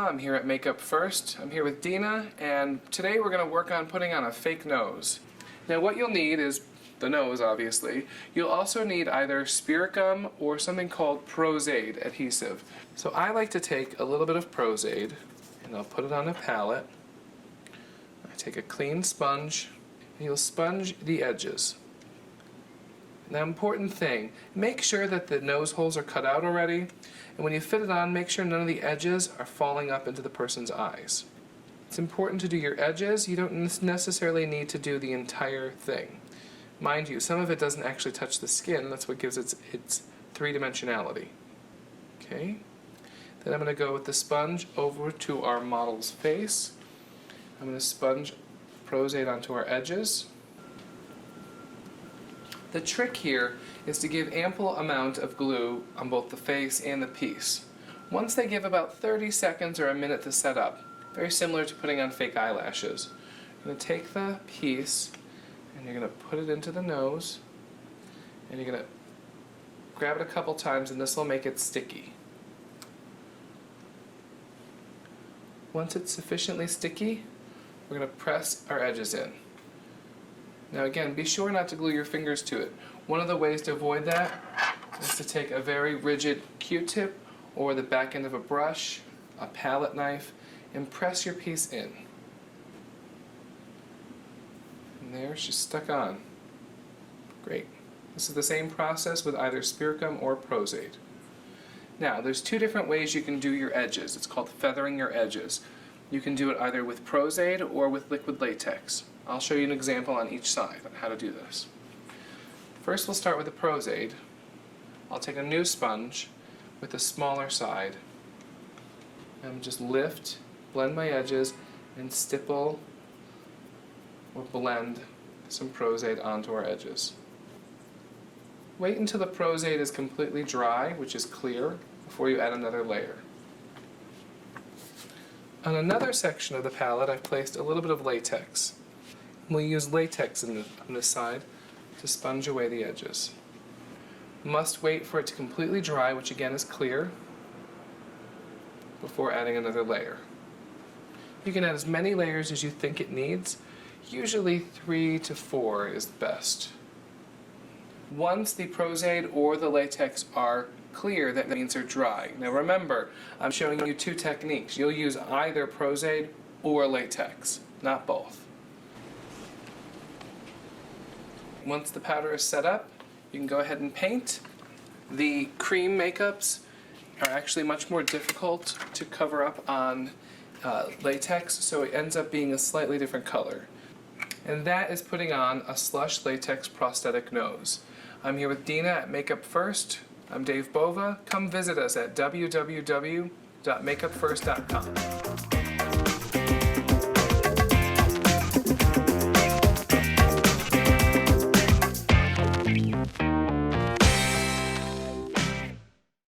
I'm here at Makeup First. I'm here with Dina, and today we're going to work on putting on a fake nose. Now what you'll need is the nose, obviously. You'll also need either spirit gum or something called Prosaid adhesive. So I like to take a little bit of Prosaid and I'll put it on a palette. I take a clean sponge and you'll sponge the edges. Now, important thing, make sure that the nose holes are cut out already, and when you fit it on, make sure none of the edges are falling up into the person's eyes. It's important to do your edges. You don't necessarily need to do the entire thing. Mind you, some of it doesn't actually touch the skin. That's what gives its three-dimensionality. Okay? Then I'm going to go with the sponge over to our model's face. I'm going to sponge Prosaid onto our edges. The trick here is to give ample amount of glue on both the face and the piece. Once they give about 30 seconds or a minute to set up, very similar to putting on fake eyelashes, you're going to take the piece and you're going to put it into the nose and you're going to grab it a couple times and this will make it sticky. Once it's sufficiently sticky, we're going to press our edges in. Now again, be sure not to glue your fingers to it. One of the ways to avoid that is to take a very rigid Q-tip or the back end of a brush, a palette knife, and press your piece in. And there, she's stuck on. Great. This is the same process with either spirit gum or Prosaid. Now, there's two different ways you can do your edges. It's called feathering your edges. You can do it either with Prosaid or with liquid latex. I'll show you an example on each side on how to do this. First we'll start with the Prosaid. I'll take a new sponge with the smaller side and just lift, blend my edges, and stipple or blend some Prosaid onto our edges. Wait until the Prosaid is completely dry, which is clear, before you add another layer. On another section of the palette I've placed a little bit of latex. We'll use latex on this side to sponge away the edges. Must wait for it to completely dry, which again is clear, before adding another layer. You can add as many layers as you think it needs. Usually 3 to 4 is best. Once the Prosaid or the latex are clear, that means they're dry. Now remember, I'm showing you two techniques. You'll use either Prosaid or latex, not both. Once the powder is set up, you can go ahead and paint. The cream makeups are actually much more difficult to cover up on latex, so it ends up being a slightly different color. And that is putting on a slush latex prosthetic nose. I'm here with Dina at Makeup First. I'm Dave Bova. Come visit us at www.makeupfirst.com.